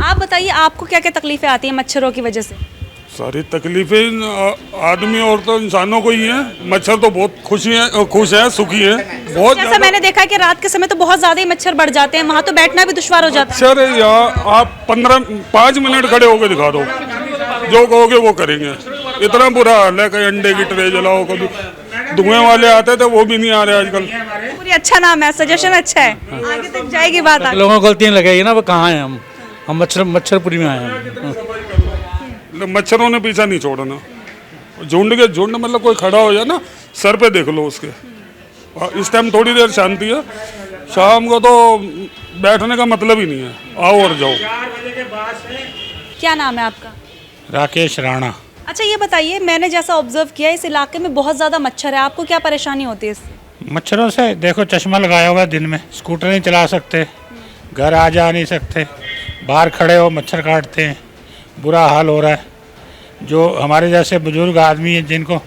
आप बताइए आपको क्या क्या तकलीफें आती हैं मच्छरों की वजह से? सारी तकलीफें आदमी और तो इंसानों को ही है। मच्छर तो बहुत खुश है, सुखी है बहुत जैसा ज्यादा। मैंने देखा है कि रात के समय तो बहुत ज्यादा ही मच्छर बढ़ जाते हैं, वहाँ तो बैठना भी दुश्वार हो जाता है। मच्छर यहाँ आप 5 मिनट खड़े होकर दिखा दो, जो कहोगे वो करेंगे। इतना बुरा हाल है। कहीं अंडे की ट्रे जलाओ, कभी धुएं वाले आते थे वो भी नहीं आ रहे आजकल। पूरी अच्छा नाम है, सजेशन अच्छा है, आगे तक जाएगी बात आगे। लोगों को गलतियाँ लगेगी ना, वो कहाँ हैं हम मच्छरपुरी में आए हैं। मच्छरों ने पीछा नहीं छोड़ना। झुंड के झुंड, मतलब कोई खड़ा हो जाए ना, सर पे देख लो उसके। और इस टाइम थोड़ी देर शांति है, शाम को तो बैठने का मतलब ही नहीं है, आओ और जाओ। क्या नाम है आपका? राकेश राणा। अच्छा ये बताइए, मैंने जैसा ऑब्जर्व किया इस इलाके में बहुत ज्यादा मच्छर है, आपको क्या परेशानी होती है इससे? मच्छरों से देखो, चश्मा लगाया हुआ है, दिन में स्कूटर नहीं चला सकते, घर आ जा नहीं सकते, बाहर खड़े हो मच्छर काटते हैं, बुरा हाल हो रहा है। जो हमारे जैसे बुजुर्ग आदमी हैं जिनको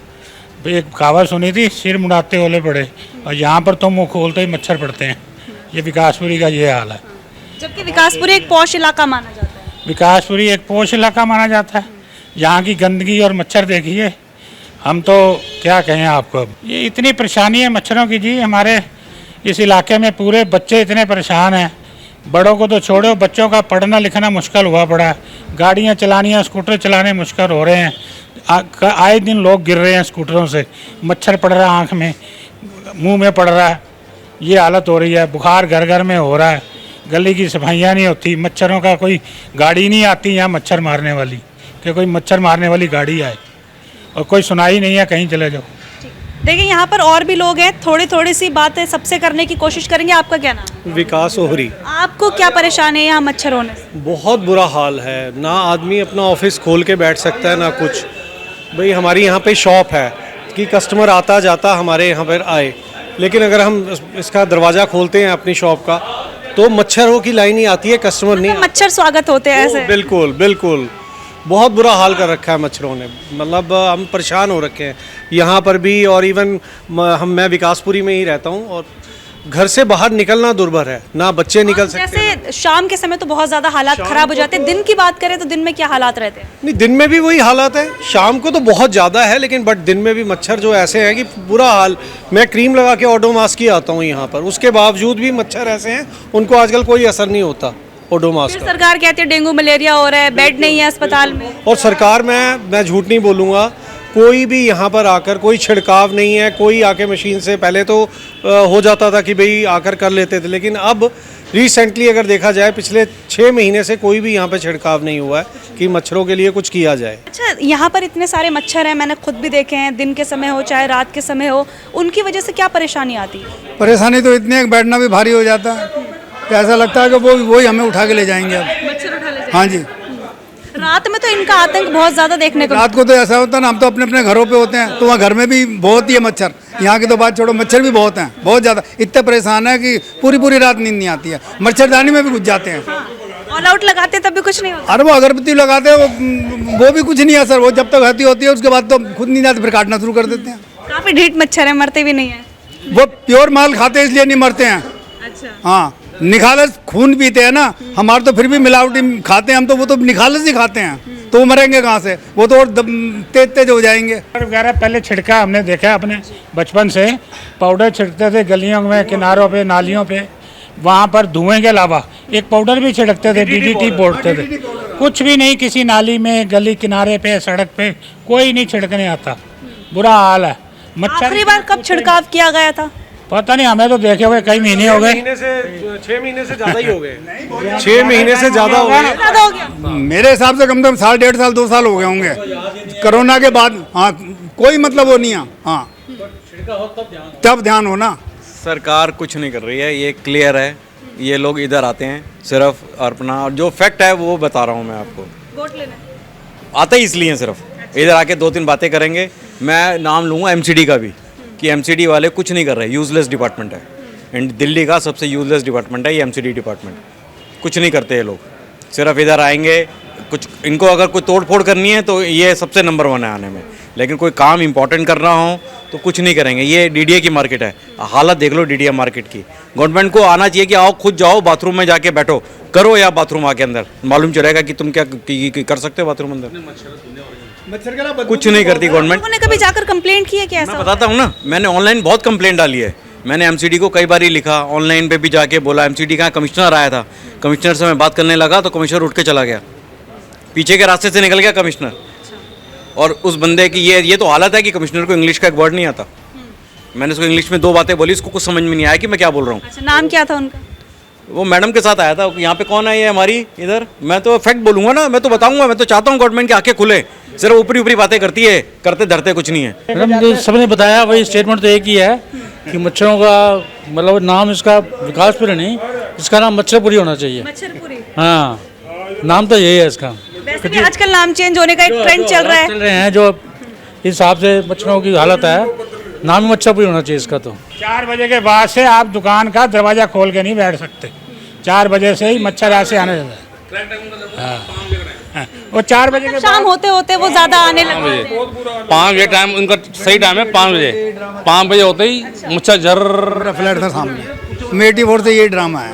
एक कहावत सुनी थी, सिर मुड़ाते ओले पड़े, और यहाँ पर तो मुँह खोलते ही मच्छर पड़ते हैं। ये विकासपुरी का ये हाल है। जबकि विकासपुरी एक पॉश इलाका माना जाता है। विकासपुरी एक पोश इलाका माना जाता है। यहाँ की गंदगी और मच्छर देखिए, हम तो क्या कहें आपको। अब ये इतनी परेशानी है मच्छरों की जी, हमारे इस इलाके में पूरे बच्चे इतने परेशान हैं, बड़ों को तो छोड़ो, बच्चों का पढ़ना लिखना मुश्किल हुआ पड़ा है। गाड़ियाँ चलानी, स्कूटर चलाने मुश्किल हो रहे हैं। आए दिन लोग गिर रहे हैं स्कूटरों से, मच्छर पड़ रहा है, आँख में, मुंह में पड़ रहा है, ये हालत हो रही है। बुखार घर घर में हो रहा है, गली की सफाइयाँ नहीं होती, मच्छरों का कोई गाड़ी नहीं आती यहाँ मच्छर मारने वाली, कि कोई मच्छर मारने वाली गाड़ी आए, और कोई सुनाई नहीं है, कहीं चले जाओ। देखिए यहाँ पर और भी लोग हैं, थोड़ी थोड़ी सी बातें सबसे करने की कोशिश करेंगे। आपका क्या नाम? विकास ओहरी। आपको क्या परेशानी है यहाँ मच्छर होने से? बहुत बुरा हाल है, ना आदमी अपना ऑफिस खोल के बैठ सकता है ना कुछ। भाई हमारी यहाँ पे शॉप है कि कस्टमर आता जाता हमारे यहाँ पर आए, लेकिन अगर हम इसका दरवाज़ा खोलते हैं अपनी शॉप का तो मच्छरों की लाइन ही आती है, कस्टमर नहीं। मच्छर स्वागत होते हैं ऐसे? बिल्कुल बिल्कुल, बहुत बुरा हाल कर रखा है मच्छरों ने, मतलब हम परेशान हो रखे हैं यहाँ पर भी। और इवन मैं विकासपुरी में ही रहता हूँ, और घर से बाहर निकलना दुर्भर है, ना बच्चे निकल सकते हैं। जैसे शाम के समय तो बहुत ज्यादा हालात खराब हो जाते हैं, दिन की बात करें तो दिन में क्या हालात रहते हैं? नहीं, दिन में भी वही हालात है, शाम को तो बहुत ज़्यादा है, लेकिन बट दिन में भी मच्छर जो ऐसे हैं कि बुरा हाल। मैं क्रीम लगा के ओडोमॉस की आता हूँ यहाँ पर, उसके बावजूद भी मच्छर ऐसे हैं, उनको आजकल कोई असर नहीं होता ओडोमॉस का। सरकार कहती है डेंगू मलेरिया हो रहा है, बेड नहीं है अस्पताल में। और सरकार, मैं झूठ नहीं बोलूँगा, कोई भी यहाँ पर आकर कोई छिड़काव नहीं है। कोई आके मशीन से, पहले तो हो जाता था कि भाई आकर कर लेते थे, लेकिन अब रिसेंटली अगर देखा जाए पिछले 6 महीने से कोई भी यहाँ पर छिड़काव नहीं हुआ है कि मच्छरों के लिए कुछ किया जाए। अच्छा, यहाँ पर इतने सारे मच्छर हैं, मैंने खुद भी देखे हैं, दिन के समय हो चाहे रात के समय हो, उनकी वजह से क्या परेशानी आती है? परेशानी तो इतनी है कि बैठना भी भारी हो जाता है, ऐसा लगता है कि वही हमें उठा के ले जाएंगे अब। मच्छर उठा ले? हाँ जी। रात में तो इनका आतंक बहुत ज्यादा देखने को रात को तो ऐसा होता है ना, हम तो अपने अपने घरों पे होते हैं, तो वहाँ घर में भी बहुत ही है मच्छर। यहाँ की तो बात छोड़ो, मच्छर भी बहुत हैं, बहुत ज़्यादा। इतने परेशान है कि पूरी रात नींद नहीं आती है, मच्छरदानी में भी घुस जाते हैं। ऑल आउट लगाते तब भी कुछ नहीं होता? अरे वो अगरबत्ती लगाते हैं, वो भी कुछ नहीं है सर। वो जब तक होती है उसके बाद तो खुद नींद आती, फिर काटना शुरू कर देते हैं। काफी ढीठ मच्छर है, मरते भी नहीं है। वो प्योर माल खाते हैं इसलिए नहीं मरते हैं। अच्छा। हाँ, निखालस खून पीते हैं ना, हमारे तो फिर भी मिलावटी खाते हैं हम, तो वो तो निखालस ही खाते हैं, तो वो मरेंगे कहाँ से? वो तो और तेज हो जाएंगे। वगैरह पहले छिड़का हमने देखा अपने बचपन से, पाउडर छिड़कते थे गलियों में, किनारों पे, नालियों पे, वहाँ पर धुएं के अलावा एक पाउडर भी छिड़कते थे, DDT बोलते थे। कुछ भी नहीं, किसी नाली में, गली किनारे पे, सड़क पे कोई नहीं छिड़कने आता। बुरा हाल है। मच्छर आखिरी बार कब छिड़काव किया गया था? पता नहीं, हमें तो देखे हुए कई महीने हो गए। 6 महीने से ज़्यादा ही हो गए। 6 महीने से ज़्यादा हो गए। ज्यादा हो गया मेरे हिसाब से कम से कम 1.5 साल 2 साल हो गए होंगे कोरोना के बाद। हाँ, कोई मतलब वो नहीं है। हाँ, तब ध्यान हो ना। सरकार कुछ नहीं कर रही है, ये क्लियर है। ये लोग इधर आते हैं सिर्फ अपना, जो फैक्ट है वो बता रहा हूँ मैं आपको। वोट लेने आते ही इसलिए सिर्फ इधर आके 2-3 बातें करेंगे। मैं नाम लूँगा MCD का भी, कि MCD वाले कुछ नहीं कर रहे, यूजलेस डिपार्टमेंट है। एंड दिल्ली का सबसे यूजलेस डिपार्टमेंट है ये MCD डिपार्टमेंट। कुछ नहीं करते ये लोग, सिर्फ इधर आएंगे, कुछ इनको अगर कोई तोड़ फोड़ करनी है तो ये सबसे नंबर 1 है आने में। लेकिन कोई काम इंपॉर्टेंट करना हो तो कुछ नहीं करेंगे। ये डीडीए की मार्केट है, हालत देख लो डीडीए मार्केट की। गवर्नमेंट को आना चाहिए कि आओ खुद जाओ बाथरूम में जाके बैठो, करो या बाथरूम आके अंदर, मालूम चलेगा कि तुम क्या कर सकते हो बाथरूम अंदर। कुछ नहीं करती गवर्नमेंट। लोगों ने कभी जाकर कंप्लेंट की है क्या? मैं बताता हूँ ना, मैंने ऑनलाइन बहुत कंप्लेंट डाली है। मैंने एमसीडी को कई बार ही लिखा, ऑनलाइन पे भी जाके बोला। एमसीडी का कमिश्नर आया था, कमिश्नर से मैं बात करने लगा तो कमिश्नर उठ के चला गया, पीछे के रास्ते से निकल गया कमिश्नर। और उस बंदे की ये तो हालत है कि कमिश्नर को इंग्लिश का एक वर्ड नहीं आता। मैंने उसको इंग्लिश में 2 बातें बोली, उसको कुछ समझ में नहीं आया कि मैं क्या बोल रहा हूँ। अच्छा, नाम क्या था उनका? वो मैडम के साथ आया था। यहाँ पे कौन है ये हमारी इधर? मैं तो फैक्ट बोलूँगा ना, मैं तो बताऊँगा। मैं तो चाहता हूँ गवर्नमेंट की आंखें खुले, सिर्फ ऊपरी ऊपरी बातें करती है, करते धरते कुछ नहीं है। मैडम जो सबने बताया वही स्टेटमेंट तो एक ही है कि मच्छरों का मतलब नाम इसका विकासपुरी नहीं, इसका नाम मच्छरपुरी होना चाहिए। मच्छरपुरी। हाँ, नाम तो यही है इसका। वैसे भी आजकल नाम चेंज होने का एक ट्रेंड चल रहा है। चल रहे हैं जो इस हिसाब से मच्छरों की हालत है, नाम ही मच्छरपुरी होना चाहिए इसका। तो 4 बजे के बाद से आप दुकान का दरवाज़ा खोल के नहीं बैठ सकते। 4 बजे से ही मच्छर ऐसे आने लगता है। हाँ, वो 4 बजे के शाम होते होते वो ज्यादा आने लगे हैं। 5 बजे टाइम उनका सही टाइम है, 5 बजे। 5 बजे होते ही मच्छर जर्र। फ्लैट था सामने, मेटी फोर से ये ड्रामा है,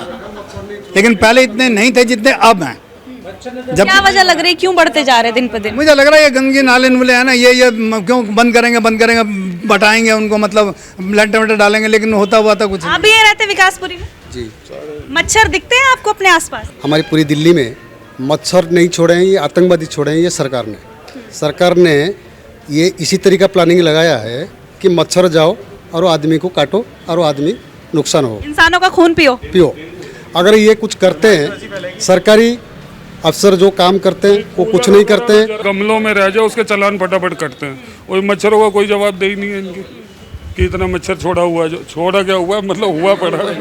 लेकिन पहले इतने नहीं थे जितने अब हैं। जब क्या वजह लग रही है, क्यों बढ़ते जा रहे हैं दिन पर दिन? मुझे लग रहा है ये गंदगी नाले नुले है ना, ये क्यों बंद करेंगे बटाएंगे उनको, मतलब लेंटर वेंटर डालेंगे, लेकिन होता हुआ था कुछ। आप भी ये रहते विकासपुरी में? जी। मच्छर दिखते हैं आपको अपने आसपास? हमारी पूरी दिल्ली में मच्छर नहीं छोड़े हैं, ये आतंकवादी छोड़े हैं। ये सरकार ने ये इसी तरीका प्लानिंग लगाया है कि मच्छर जाओ और आदमी को काटो और आदमी नुकसान हो, इंसानों का खून पियो। अगर ये कुछ करते हैं, सरकारी अफसर जो काम करते हैं वो कुछ नहीं करते हैं। गमलों में रह जाए उसके चालान फटाफट कटते हैं, और मच्छरों का कोई जवाब दे ही नहीं है इनकी कि इतना मच्छर छोड़ा हुआ है। जो छोड़ा क्या हुआ है, मतलब हुआ पड़ा है।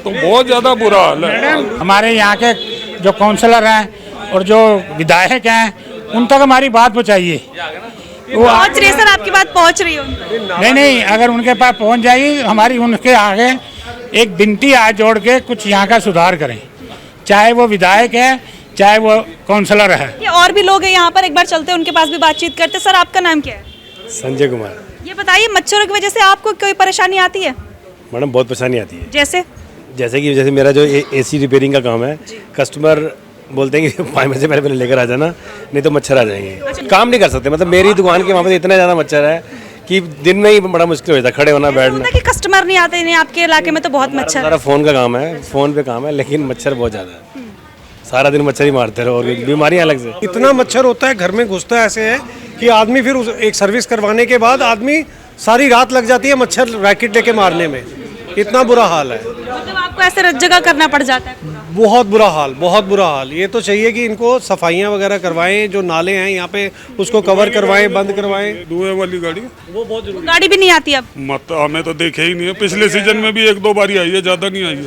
तो बहुत ज़्यादा बुरा हाल है। हमारे यहाँ के जो काउंसलर हैं और जो विधायक हैं उन तक हमारी बात पहुँचाइए। वो पहुंच रही है सर, आपकी बात पहुंच रही है उन तक? नहीं, अगर उनके पास पहुँच जाएगी, हमारी उनके आगे एक विनती हाथ जोड़ के कुछ यहाँ का सुधार करें, चाहे वो विधायक है चाहे वो काउंसलर है। ये और भी लोग हैं यहाँ पर, एक बार चलते हैं उनके पास भी बातचीत करते। सर, आपका नाम क्या है? संजय कुमार। ये बताइए, मच्छरों की वजह से आपको कोई परेशानी आती है? मैडम बहुत परेशानी आती है। जैसे मेरा जो एसी रिपेयरिंग का काम है, कस्टमर बोलते हैं कि 5 बजे से पहले लेकर आ जाना, नहीं तो मच्छर आ जाएंगे। काम नहीं कर सकते, मतलब मेरी दुकान के वहाँ पे इतना ज़्यादा मच्छर है कि दिन में ही बड़ा मुश्किल हो जाता है खड़े होना, बैठना। कि कस्टमर नहीं आते नहीं आपके इलाके में, तो बहुत मच्छर सारा फ़ोन का काम है, फ़ोन पे काम है, लेकिन मच्छर बहुत ज़्यादा है। सारा दिन मच्छर ही मारते रहो और बीमारियाँ अलग से। इतना मच्छर होता है, घर में घुसता है, ऐसे है कि आदमी फिर एक सर्विस करवाने के बाद आदमी सारी रात लग जाती है मच्छर रैकेट लेके मारने में। इतना बुरा हाल है, मतलब आपको ऐसे जगह करना पड़ जाता है? बहुत बुरा हाल। ये तो चाहिए कि इनको सफाइयाँ वगैरह करवाएं, जो नाले हैं यहाँ पे उसको कवर करवाएं, बंद करवाएं। धुएं वाली गाड़ी गाड़ी भी नहीं आती अब? मत हमें तो देखे ही नहीं है। पिछले सीजन में भी 1-2 बार आई है, ज़्यादा नहीं आई है।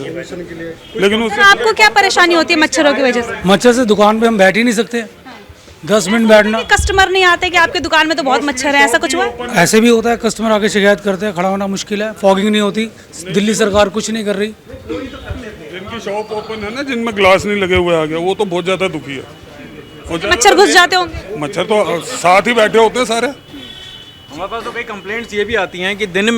लेकिन सर, आपको क्या परेशानी होती है मच्छरों की वजह से? मच्छर से दुकान पे हम बैठ ही नहीं सकते, 10 मिनट बैठना। कस्टमर नहीं आते कि आपके दुकान में तो बहुत मच्छर है, ऐसा कुछ हुआ? ऐसे भी होता है, कस्टमर आके शिकायत करते हैं, खड़ा होना मुश्किल है, फॉगिंग नहीं होती, दिल्ली सरकार कुछ नहीं कर रही। जिनकी शॉप ओपन है ना, जिनमें ग्लास नहीं लगे हुए आगे, वो तो बहुत ज़्यादा दुखी है। मच्छर घुस जाते होंगे? मच्छर तो साथ ही बैठे होते हैं सारे। हमारे पास तो कई कंप्लेंट्स ये भी आती हैं कि दिन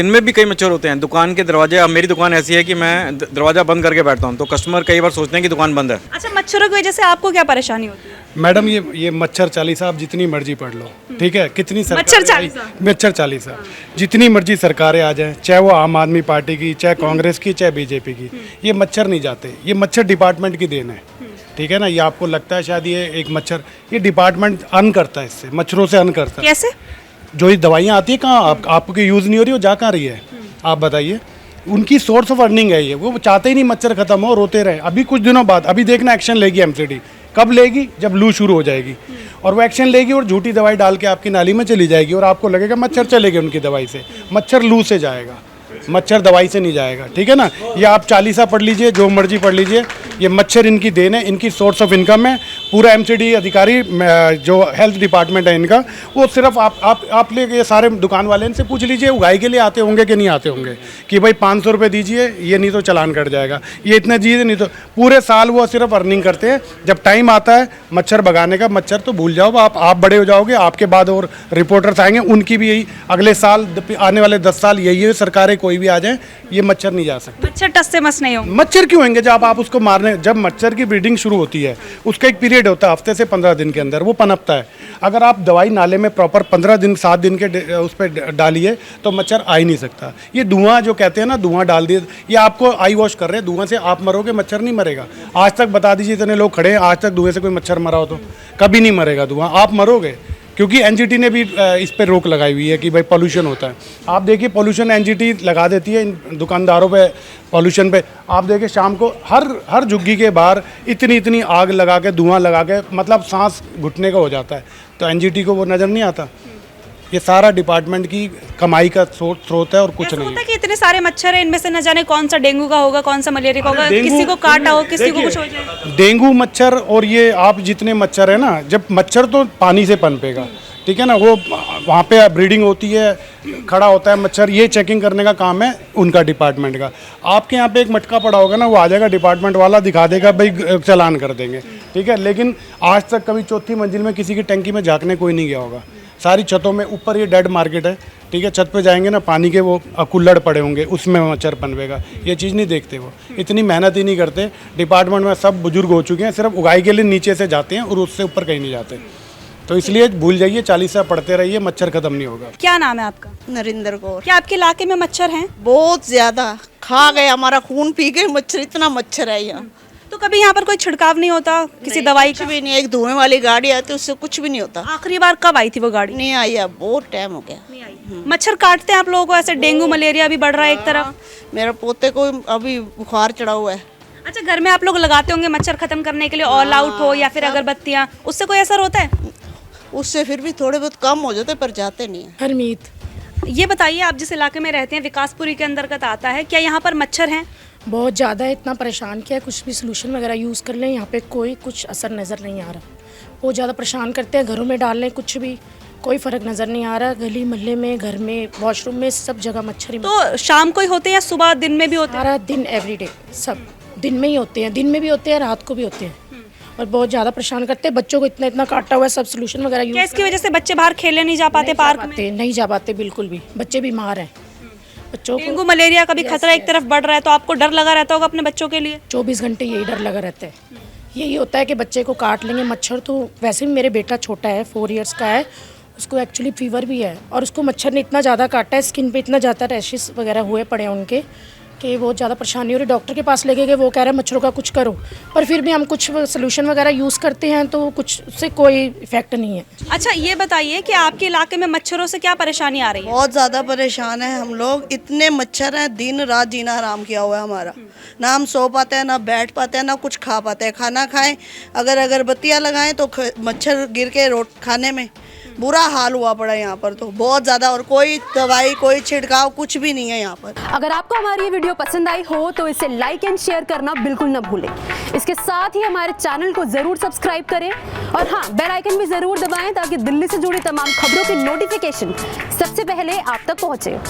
में भी कई मच्छर होते हैं दुकान के दरवाजे। अब मेरी दुकान ऐसी है कि मैं दरवाज़ा बंद करके बैठता हूँ, तो कस्टमर कई बार सोचते हैं कि दुकान बंद है। अच्छा, मच्छरों की वजह से आपको क्या परेशानी होती है? मैडम ये मच्छर चालीसा आप जितनी मर्जी पढ़ लो, ठीक है, कितनी मच्छर चालीसा जितनी मर्जी सरकारें आ जाएं, चाहे वो आम आदमी पार्टी की, चाहे कांग्रेस की, चाहे बीजेपी की, ये मच्छर नहीं जाते। ये मच्छर डिपार्टमेंट की देन है, ठीक है ना। ये आपको लगता है शायद ये एक मच्छर, ये डिपार्टमेंट अर्न करता है, इससे मच्छरों से अर्न करता है। कैसे? जो ये दवाइयाँ आती है कहाँ आपको यूज़ नहीं हो रही, वो जा कहाँ रही है, आप बताइए। उनकी सोर्स ऑफ अर्निंग है ये, वो चाहते ही नहीं मच्छर खत्म हो, रोते रहे। अभी कुछ दिनों बाद अभी देखना एक्शन लेगी एमसीडी, कब लेगी? जब लू शुरू हो जाएगी, और वो एक्शन लेगी और झूठी दवाई डाल के आपकी नाली में चली जाएगी, और आपको लगेगा मच्छर चलेगा उनकी दवाई से। मच्छर लू से जाएगा, मच्छर दवाई से नहीं जाएगा, ठीक है ना। ये आप चालीसा पढ़ लीजिए, जो मर्जी पढ़ लीजिए, ये मच्छर इनकी देन है, इनकी सोर्स ऑफ इनकम है। पूरा एमसीडी अधिकारी जो हेल्थ डिपार्टमेंट है इनका, वो सिर्फ आप ले ये सारे दुकान वाले इनसे पूछ लीजिए उगाई के लिए आते होंगे कि नहीं आते होंगे, कि भाई 500 रुपये दीजिए, ये नहीं तो चालान कट जाएगा, ये इतने दीजिए, नहीं तो पूरे साल वो सिर्फ अर्निंग करते हैं। जब टाइम आता है मच्छर भगाने का, मच्छर तो भूल जाओ, आप बड़े हो जाओगे, आपके बाद और रिपोर्टर्स आएंगे, उनकी भी यही अगले साल आने वाले 10 साल यही है, सरकारें कोई भी आ जाए ये मच्छर नहीं जा सकते। मच्छर टस से मस नहीं होंगे। मच्छर क्यों होंगे? जब आप उसको मारने, जब मच्छर की ब्रीडिंग शुरू होती है उसका एक पीरियड होता है हफ्ते से 15 दिन के अंदर वो पनपता है। अगर आप दवाई नाले में प्रॉपर 15 दिन 7 दिन के उस पर डालिए तो मच्छर आ ही नहीं सकता। ये धुआं जो कहते हैं ना, धुआं डाल दिए, ये आपको आई वॉश कर रहे हैं, धुआं से आप मरोगे, मच्छर नहीं मरेगा। आज तक बता दीजिए, इतने लोग खड़े हैं, आज तक धुएं से कोई मच्छर मरा हो तो? कभी नहीं मरेगा धुआं, आप मरोगे। क्योंकि एनजीटी ने भी इस पर रोक लगाई हुई है कि भाई पोल्यूशन होता है। आप देखिए पोल्यूशन एनजीटी लगा देती है इन दुकानदारों पे, पोल्यूशन पे। आप देखिए शाम को हर झुग्गी के बाहर इतनी आग लगा के, धुआं लगा के, मतलब सांस घुटने का हो जाता है। तो एनजीटी को वो नज़र नहीं आता। ये सारा डिपार्टमेंट की कमाई का स्रोत है और कुछ नहीं होता है कि इतने सारे मच्छर हैं, इनमें से न जाने कौन सा डेंगू का होगा, कौन सा मलेरिया का होगा, किसी को काटा हो, किसी को कुछ हो जाए। डेंगू मच्छर और ये आप जितने मच्छर है ना, जब मच्छर तो पानी से पनपेगा, ठीक है ना, वो वहाँ पे ब्रीडिंग होती है, खड़ा होता है मच्छर, ये चेकिंग करने का काम है उनका डिपार्टमेंट का। आपके यहाँ पे एक मटका पड़ा होगा ना, वो आ जाएगा डिपार्टमेंट वाला, दिखा देगा भाई चालान कर देंगे, ठीक है। लेकिन आज तक कभी चौथी मंजिल में किसी की टंकी में झाँकने कोई नहीं गया होगा। सारी छतों में, ऊपर ये डेड मार्केट है, ठीक है, छत पे जाएंगे ना, पानी के वो कुल्लड़ पड़े होंगे, उसमें मच्छर पनपेगा, ये चीज़ नहीं देखते वो, इतनी मेहनत ही नहीं करते। डिपार्टमेंट में सब बुजुर्ग हो चुके हैं, सिर्फ उगाई के लिए नीचे से जाते हैं और उससे ऊपर कहीं नहीं जाते। तो इसलिए भूल जाइए, 40 पढ़ते रहिए, मच्छर खत्म नहीं होगा। क्या नाम है आपका? नरेंद्र कौर। क्या आपके इलाके में मच्छर हैं? बहुत ज्यादा, खा गए हमारा खून, पी गए मच्छर, इतना मच्छर है यहाँ। तो कभी यहाँ पर कोई छिड़काव नहीं होता किसी दवाई कुछ भी नहीं, एक धुएं वाली गाड़ी आती है, उससे कुछ भी नहीं होता। आखिरी बार कब आई थी वो गाड़ी? नहीं आई, अब बहुत टाइम हो गया। मच्छर काटते हैं आप लोगों को ऐसे? डेंगू मलेरिया भी बढ़ रहा है एक तरफ। मेरे पोते को अभी बुखार चढ़ा हुआ है। अच्छा, घर में आप लोग लगाते होंगे मच्छर खत्म करने के लिए, ऑल आउट हो या फिर अगरबत्तियाँ, उससे कोई असर होता है? उससे फिर भी थोड़े बहुत कम हो जाते, पर जाते नहीं है। हरमीत, ये बताइए, आप जिस इलाके में रहते हैं, विकासपुरी के अंतर्गत आता है, क्या यहाँ पर मच्छर हैं? बहुत ज़्यादा है, इतना परेशान किया, कुछ भी सोल्यूशन वगैरह यूज़ कर लें, यहाँ पे कोई कुछ असर नज़र नहीं आ रहा। बहुत ज़्यादा परेशान करते हैं, घरों में डाल लें कुछ भी, कोई फ़र्क नज़र नहीं आ रहा। गली मोहल्ले में, घर में, वॉशरूम में, सब जगह मच्छर ही। तो शाम को ही होते हैं या सुबह दिन में भी होते हैं? सारा दिन, एवरीडे, सब दिन में ही होते हैं, दिन में भी होते हैं, रात को भी होते हैं, और बहुत ज़्यादा परेशान करते हैं। बच्चों को इतना काटा हुआ है, सब सोल्यूशन वगैरह यूज़। इसकी वजह से बच्चे बाहर खेलने नहीं जा पाते, पार्क में नहीं जा पाते, बिल्कुल भी, बच्चे बीमार हैं। बच्चों को डेंगू मलेरिया का भी खतरा एक तरफ बढ़ रहा है, तो आपको डर लगा रहता होगा अपने बच्चों के लिए? 24 घंटे यही डर लगा रहता है। यही होता है कि बच्चे को काट लेंगे मच्छर। तो वैसे भी मेरे बेटा छोटा है, 4 इयर्स का है, उसको एक्चुअली फीवर भी है, और उसको मच्छर ने इतना ज़्यादा काटा है, स्किन पे इतना ज़्यादा रैशेस वगैरह हुए पड़े हैं उनके, कि बहुत ज़्यादा परेशानी हो रही। डॉक्टर के पास लेके गए, वो कह रहे हैं मच्छरों का कुछ करो, पर फिर भी हम कुछ सोल्यूशन वगैरह यूज़ करते हैं तो कुछ उससे कोई इफेक्ट नहीं है। अच्छा, ये बताइए कि आपके इलाके में मच्छरों से क्या परेशानी आ रही है? बहुत ज़्यादा परेशान है हम लोग, इतने मच्छर हैं, दिन रात जीना हराम किया हुआ है हमारा। ना हम सो पाते हैं, ना बैठ पाते हैं, ना कुछ खा पाते हैं। खाना खाएं, अगर अगरबत्तियाँ लगाएं तो मच्छर गिर के खाने में बुरा हाल हुआ पड़ा है यहाँ पर तो बहुत ज़्यादा, और कोई दवाई, कोई छिड़काव, कुछ भी नहीं है यहाँ पर। अगर आपको हमारी ये वीडियो पसंद आई हो तो इसे लाइक एंड शेयर करना बिल्कुल न भूलें। इसके साथ ही हमारे चैनल को जरूर सब्सक्राइब करें, और हाँ, बेल आइकन भी जरूर दबाएं ताकि दिल्ली से जुड़ी तमाम खबरों की नोटिफिकेशन सबसे पहले आप तक पहुंचे।